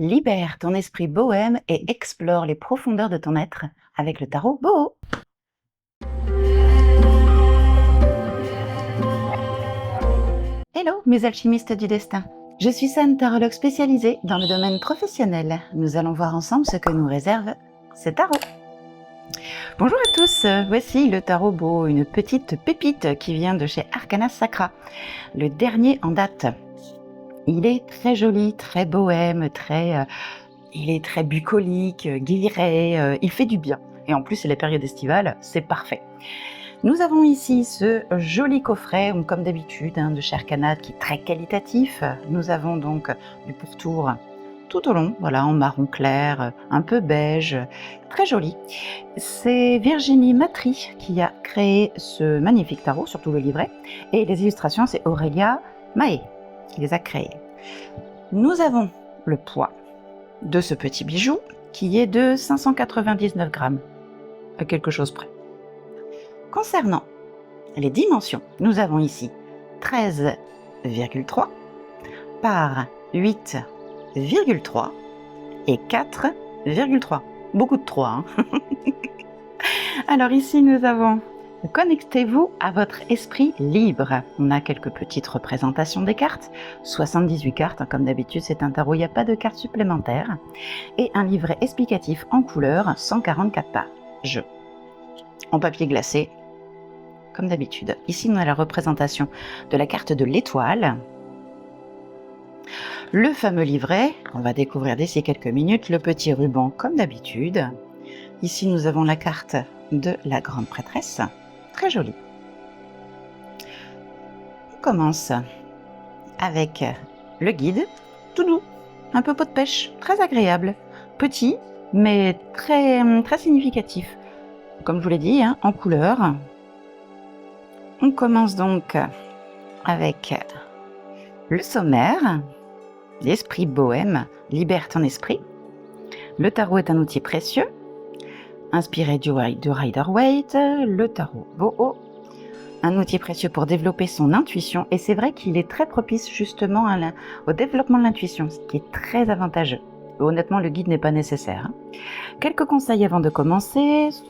Libère ton esprit bohème et explore les profondeurs de ton être avec le tarot Boho. Hello mes alchimistes du destin. Je suis San, tarologue spécialisée dans le domaine professionnel. Nous allons voir ensemble ce que nous réserve ce tarot. Bonjour à tous, voici le tarot Boho, une petite pépite qui vient de chez Arcana Sacra, le dernier en date. Il est très joli, très bohème, il est très bucolique, guilleret, il fait du bien. Et en plus, c'est la période estivale, c'est parfait. Nous avons ici ce joli coffret, comme d'habitude, de chez Arcana, qui est très qualitatif. Nous avons donc du pourtour tout au long, voilà, en marron clair, un peu beige, très joli. C'est Virginie Matry qui a créé ce magnifique tarot, surtout le livret, et les illustrations, c'est Aurélia Mahé qui les a créées. Nous avons le poids de ce petit bijou qui est de 599 grammes, à quelque chose près. Concernant les dimensions, nous avons ici 13,3 par 8,3 et 4,3. Beaucoup de 3, hein. Alors ici nous avons connectez-vous à votre esprit libre. On a quelques petites représentations des cartes, 78 cartes, comme d'habitude c'est un tarot, il n'y a pas de cartes supplémentaires, et un livret explicatif en couleur, 144 pages, en papier glacé, comme d'habitude. Ici on a la représentation de la carte de l'étoile, le fameux livret, on va découvrir d'ici quelques minutes, le petit ruban comme d'habitude. Ici nous avons la carte de la grande prêtresse, très jolie. On commence avec le guide, tout doux, un peu pot de pêche, très agréable, petit mais très significatif. Comme je vous l'ai dit, en couleur. On commence donc avec le sommaire, l'esprit bohème, libère ton esprit. Le tarot est un outil précieux, inspiré du Rider-Waite, le tarot Boho, un outil précieux pour développer son intuition, et c'est vrai qu'il est très propice justement au développement de l'intuition, ce qui est très avantageux. Honnêtement, le guide n'est pas nécessaire. Quelques conseils avant de commencer, ce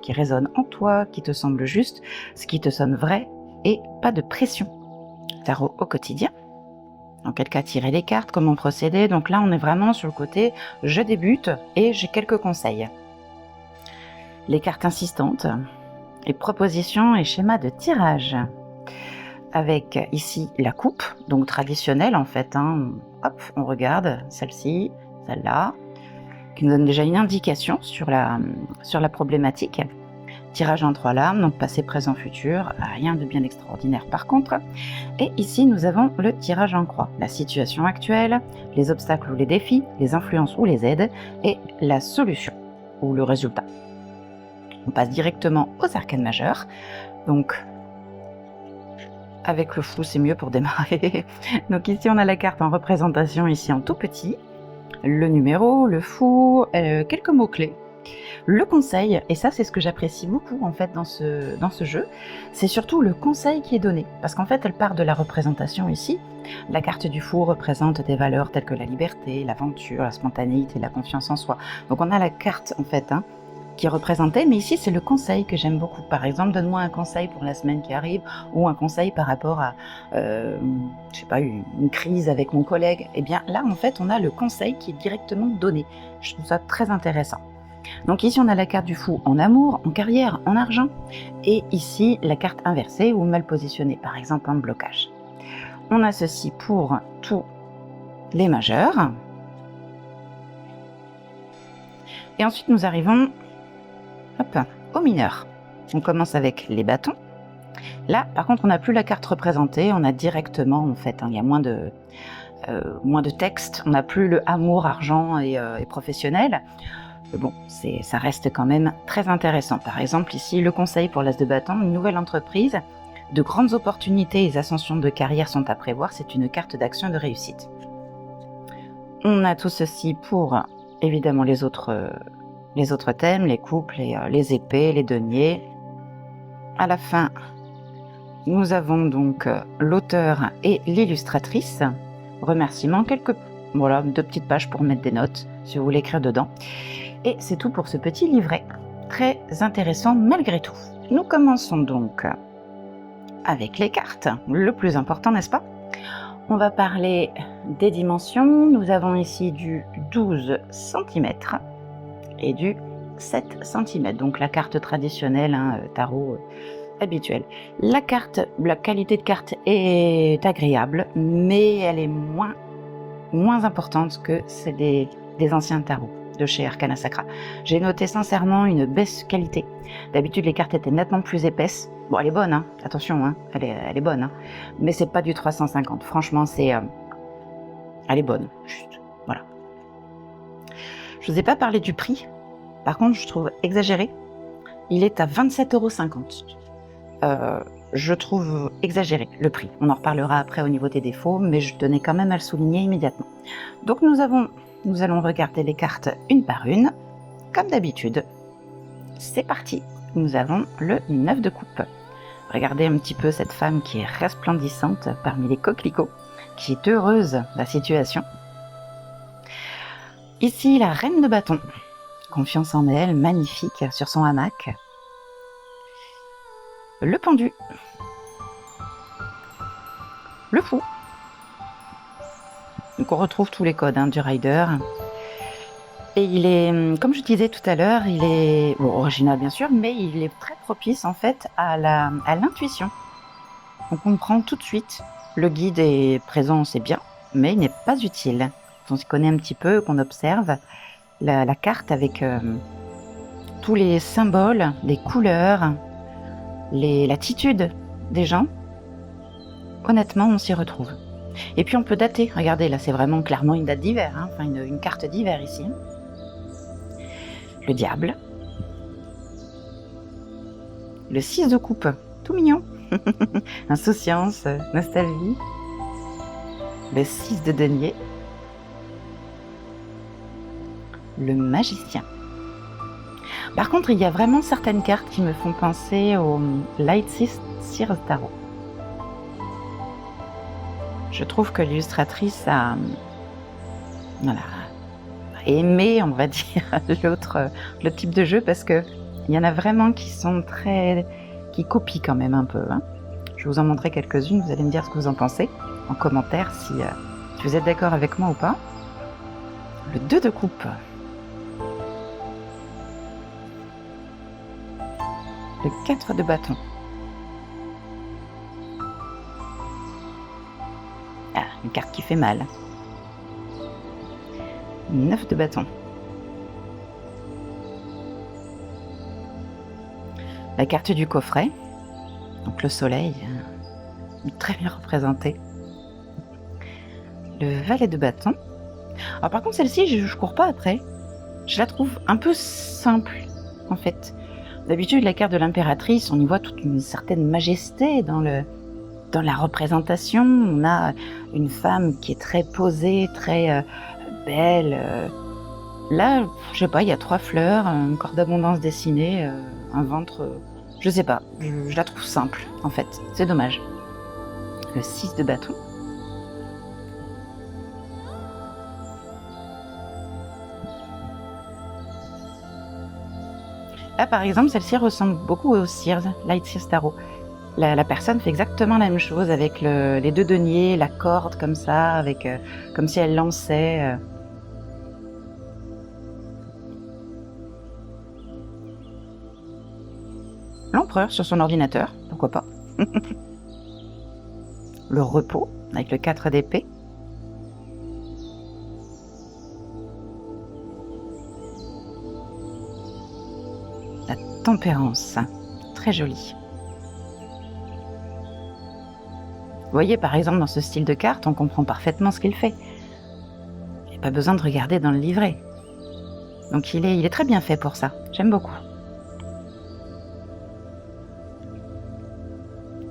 qui résonne en toi, qui te semble juste, ce qui te sonne vrai, et pas de pression. Tarot au quotidien. Dans quel cas tirer les cartes, comment procéder. Donc là, on est vraiment sur le côté je débute et j'ai quelques conseils. Les cartes insistantes, les propositions et schémas de tirage. Avec ici la coupe, donc traditionnelle en fait. Hop, on regarde celle-ci, celle-là, qui nous donne déjà une indication sur la problématique. Tirage en 3 lames, donc passé, présent, futur, rien de bien extraordinaire par contre. Et ici nous avons le tirage en croix, la situation actuelle, les obstacles ou les défis, les influences ou les aides, et la solution ou le résultat. On passe directement aux arcanes majeures, donc avec le flou c'est mieux pour démarrer. Donc ici on a la carte en représentation, ici en tout petit, le numéro, le fou, quelques mots-clés. Le conseil, et ça c'est ce que j'apprécie beaucoup en fait dans ce jeu, c'est surtout le conseil qui est donné, parce qu'en fait elle part de la représentation ici. La carte du fou représente des valeurs telles que la liberté, l'aventure, la spontanéité, la confiance en soi. Donc on a la carte en fait qui est représentée, mais ici c'est le conseil que j'aime beaucoup. Par exemple, donne-moi un conseil pour la semaine qui arrive, ou un conseil par rapport à, je sais pas, une crise avec mon collègue. Et bien là en fait on a le conseil qui est directement donné. Je trouve ça très intéressant. Donc ici on a la carte du fou en amour, en carrière, en argent, et ici la carte inversée ou mal positionnée, par exemple en blocage. On a ceci pour tous les majeurs. Et ensuite nous arrivons aux mineurs. On commence avec les bâtons. Là par contre on n'a plus la carte représentée, on a directement en fait, il y a moins de texte, on n'a plus le amour, argent et professionnel. Mais bon, ça reste quand même très intéressant. Par exemple, ici, le conseil pour l'as de bâton, une nouvelle entreprise, de grandes opportunités et ascensions de carrière sont à prévoir, c'est une carte d'action de réussite. On a tout ceci pour, évidemment, les autres thèmes, les couples, les épées, les deniers. À la fin, nous avons donc l'auteur et l'illustratrice. Remerciements, quelques Voilà, 2 petites pages pour mettre des notes, si vous voulez écrire dedans. Et c'est tout pour ce petit livret, très intéressant malgré tout. Nous commençons donc avec les cartes, le plus important, n'est-ce pas? On va parler des dimensions. Nous avons ici du 12 cm et du 7 cm, donc la carte traditionnelle, tarot habituelle. La qualité de carte est agréable, mais elle est moins importante que celle des anciens tarots de chez Arcana Sacra. J'ai noté sincèrement une baisse qualité. D'habitude, les cartes étaient nettement plus épaisses. Bon, elle est bonne, attention, elle est bonne, mais c'est pas du 350. Franchement, elle est bonne, juste, voilà. Je vous ai pas parlé du prix. Par contre, je trouve exagéré. Il est à 27,50 €. Je trouve exagéré le prix. On en reparlera après au niveau des défauts, mais je tenais quand même à le souligner immédiatement. Donc nous allons regarder les cartes une par une, comme d'habitude. C'est parti. Nous avons le 9 de coupe. Regardez un petit peu cette femme qui est resplendissante parmi les coquelicots, qui est heureuse de la situation. Ici, la reine de bâton. Confiance en elle, magnifique, sur son hamac. Le pendu. Le fou. Donc on retrouve tous les codes du rider. Et il est, comme je disais tout à l'heure, il est original bien sûr, mais il est très propice en fait à l'intuition. On comprend tout de suite, le guide est présent, c'est bien, mais il n'est pas utile. Quand on s'y connaît un petit peu, qu'on observe la carte avec tous les symboles, les couleurs, l'attitude des gens, honnêtement, on s'y retrouve. Et puis on peut dater. Regardez, là, c'est vraiment clairement une date d'hiver, enfin une carte d'hiver ici. Le diable. Le 6 de coupe, tout mignon. Insouciance, nostalgie. Le 6 de denier. Le magicien. Par contre, il y a vraiment certaines cartes qui me font penser au Light Seers Tarot. Je trouve que l'illustratrice a aimé, on va dire, le type de jeu, parce que il y en a vraiment qui copient quand même un peu. Je vais vous en montrer quelques-unes, vous allez me dire ce que vous en pensez en commentaire, si vous êtes d'accord avec moi ou pas. Le 2 de coupe. Le 4 de bâton. Ah, une carte qui fait mal. 9 de bâton. La carte du coffret, donc le soleil, très bien représenté. Le valet de bâton. Alors par contre celle-ci, je cours pas après. Je la trouve un peu simple en fait. D'habitude la carte de l'impératrice, on y voit toute une certaine majesté dans la représentation. On a une femme qui est très posée, très belle. Là, je sais pas, il y a 3 fleurs, un corps d'abondance dessiné, un ventre, je sais pas, je la trouve simple en fait, c'est dommage. Le 6 de bâton. Là par exemple, celle-ci ressemble beaucoup au Seers, Light Seers Tarot. La personne fait exactement la même chose avec les 2 deniers, la corde comme ça, avec comme si elle lançait. L'empereur sur son ordinateur, pourquoi pas. Le repos, avec le 4 d'épée. La tempérance, très jolie. Vous voyez, par exemple, dans ce style de carte, on comprend parfaitement ce qu'il fait. Il n'y a pas besoin de regarder dans le livret. Donc il est très bien fait pour ça, j'aime beaucoup.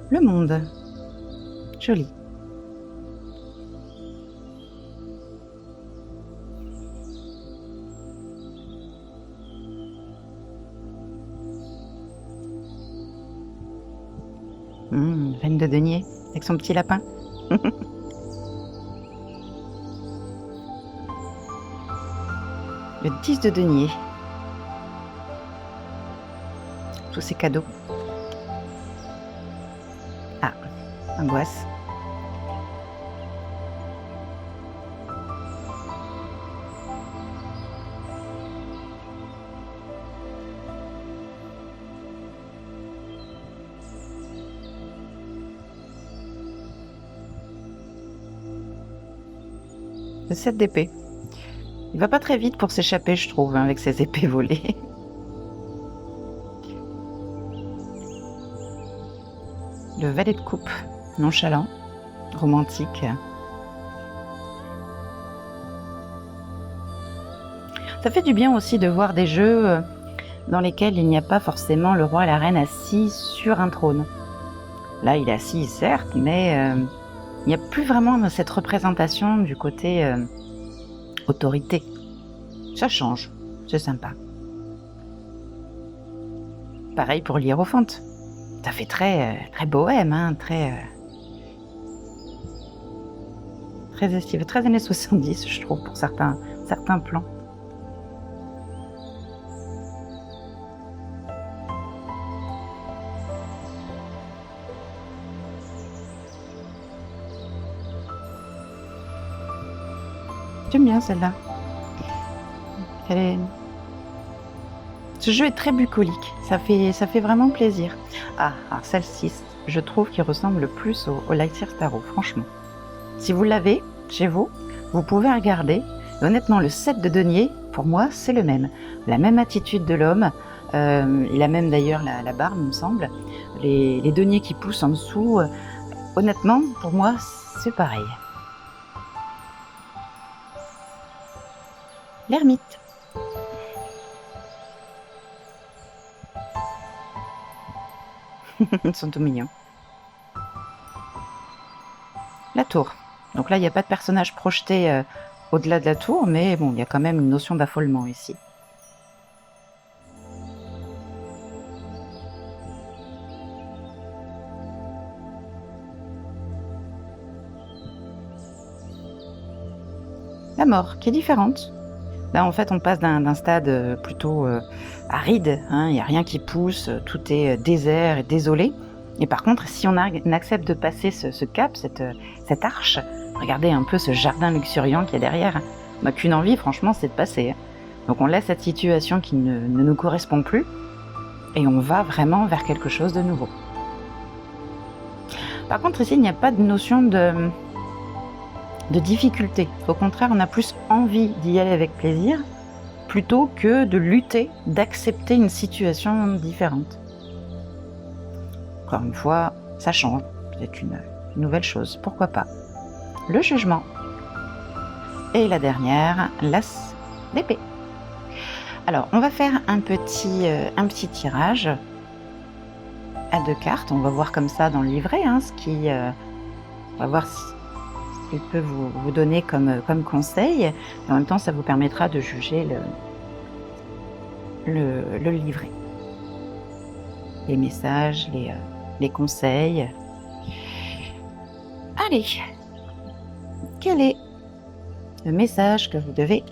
Le monde, joli. Reine de denier, avec son petit lapin. Le 10 de denier. Tous ces cadeaux. Ah, angoisse. Le 7 d'épée. Il va pas très vite pour s'échapper, je trouve, hein, avec ses épées volées. Le valet de coupe, nonchalant, romantique. Ça fait du bien aussi de voir des jeux dans lesquels il n'y a pas forcément le roi et la reine assis sur un trône. Là, il est assis, certes, mais il n'y a plus vraiment cette représentation du côté autorité. Ça change, c'est sympa. Pareil pour l'hiérophante. Ça fait très bohème, hein, très estive, très années 70, je trouve, pour certains plans. J'aime bien celle-là. Ce jeu est très bucolique, ça fait vraiment plaisir. Ah, alors celle-ci, je trouve qu'il ressemble le plus au Lightyear Tarot, franchement. Si vous l'avez chez vous, vous pouvez regarder. Honnêtement, le 7 de denier, pour moi, c'est le même. La même attitude de l'homme, il a même d'ailleurs la barbe, il me semble. Les deniers qui poussent en dessous, honnêtement, pour moi, c'est pareil. L'ermite. Ils sont tout mignons. La tour. Donc là, il n'y a pas de personnage projeté au-delà de la tour, mais bon, il y a quand même une notion d'affolement ici. La mort, qui est différente. Là, en fait, on passe d'un stade plutôt aride, hein, il n'y a rien qui pousse, tout est désert et désolé. Et par contre, si on accepte de passer ce cap, cette arche, regardez un peu ce jardin luxuriant qu'il y a derrière, on n'a qu'une envie, franchement, c'est de passer. Donc on laisse cette situation qui ne nous correspond plus, et on va vraiment vers quelque chose de nouveau. Par contre, ici, il n'y a pas de notion de difficulté. Au contraire, on a plus envie d'y aller avec plaisir plutôt que de lutter, d'accepter une situation différente. Encore une fois, ça change, c'est une nouvelle chose, pourquoi pas. Le jugement. Et la dernière, l'as d'épée. Alors, on va faire un petit tirage à 2 cartes. On va voir comme ça dans le livret, hein, on va voir ce qu'il peut vous donner comme conseil. En même temps, ça vous permettra de juger le livret. Les messages, les conseils. Allez, quel est le message que vous devez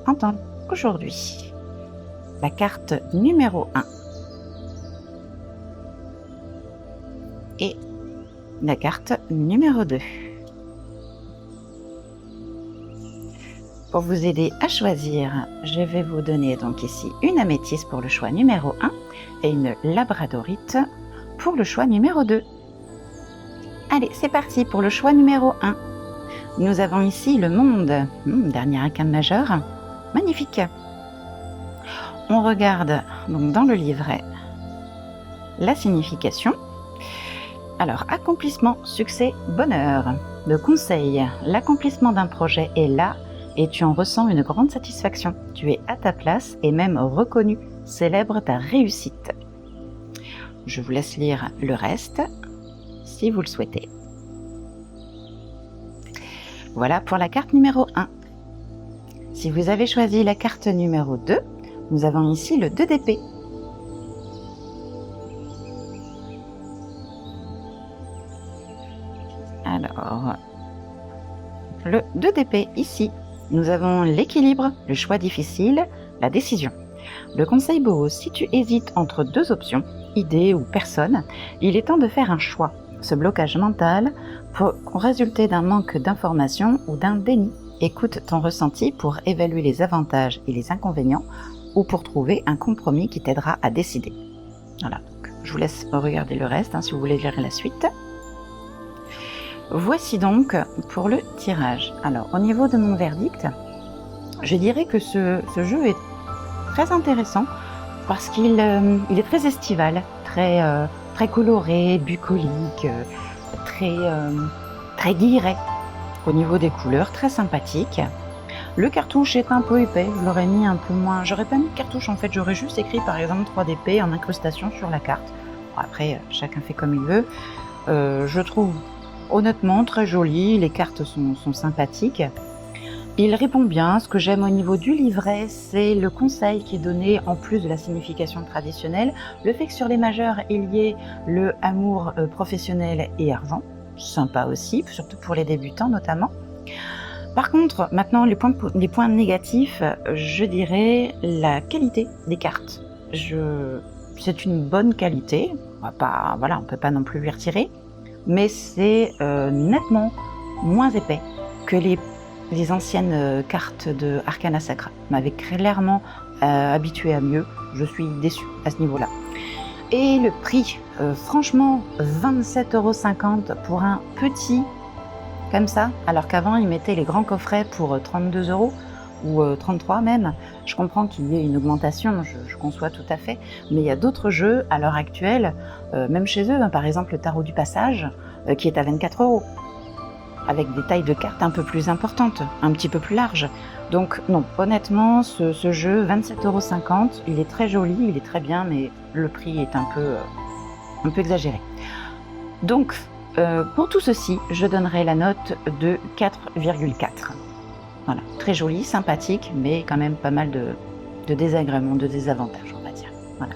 entendre aujourd'hui? La carte numéro 1 et la carte numéro 2. Pour vous aider à choisir, je vais vous donner donc ici une améthyste pour le choix numéro 1 et une labradorite pour le choix numéro 2. Allez, c'est parti pour le choix numéro 1. Nous avons ici le monde, dernier arcane majeur, magnifique. On regarde donc dans le livret la signification. Alors, accomplissement, succès, bonheur. Le conseil, l'accomplissement d'un projet est là et tu en ressens une grande satisfaction. Tu es à ta place et même reconnu. Célèbre ta réussite. Je vous laisse lire le reste, si vous le souhaitez. Voilà pour la carte numéro 1. Si vous avez choisi la carte numéro 2, nous avons ici le 2 d'épée. Alors, le 2 d'épée ici, Nous avons l'équilibre, le choix difficile, la décision. Le conseil Boho, si tu hésites entre deux options, idée ou personne, il est temps de faire un choix. Ce blocage mental peut résulter d'un manque d'information ou d'un déni. Écoute ton ressenti pour évaluer les avantages et les inconvénients ou pour trouver un compromis qui t'aidera à décider. Voilà, donc, je vous laisse regarder le reste si vous voulez lire la suite. Voici donc pour le tirage. Alors, au niveau de mon verdict, je dirais que ce jeu est très intéressant parce qu'il est très estival, très coloré, bucolique, très guilleret au niveau des couleurs, très sympathique. Le cartouche est un peu épais, je l'aurais mis un peu moins, j'aurais pas mis de cartouche en fait, j'aurais juste écrit par exemple 3DP en incrustation sur la carte. Bon, après, chacun fait comme il veut. Je trouve honnêtement très joli, les cartes sont sympathiques. Il répond bien. Ce que j'aime au niveau du livret, c'est le conseil qui est donné en plus de la signification traditionnelle. Le fait que sur les majeurs, il y ait le amour professionnel et argent. Sympa aussi, surtout pour les débutants notamment. Par contre, maintenant, les points négatifs, je dirais la qualité des cartes. C'est une bonne qualité. On peut pas non plus lui retirer. Mais c'est nettement moins épais que les anciennes cartes de Arcana Sacra m'avaient clairement habitué à mieux. Je suis déçue à ce niveau-là. Et le prix, franchement, 27,50 € pour un petit comme ça, alors qu'avant ils mettaient les grands coffrets pour 32 € ou 33 même. Je comprends qu'il y ait une augmentation, je conçois tout à fait, mais il y a d'autres jeux à l'heure actuelle, même chez eux, par exemple le Tarot du Passage, qui est à 24 €. Avec des tailles de cartes un peu plus importantes, un petit peu plus larges. Donc non, honnêtement, ce jeu, 27,50 €, il est très joli, il est très bien, mais le prix est un peu exagéré. Donc, pour tout ceci, je donnerai la note de 4,4. Voilà, très joli, sympathique, mais quand même pas mal de désagréments, de désavantages, on va dire. Voilà.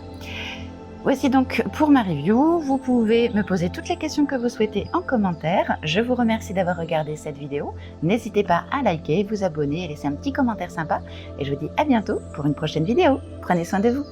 Voici donc pour ma review. Vous pouvez me poser toutes les questions que vous souhaitez en commentaire. Je vous remercie d'avoir regardé cette vidéo. N'hésitez pas à liker, vous abonner et laisser un petit commentaire sympa. Et je vous dis à bientôt pour une prochaine vidéo. Prenez soin de vous.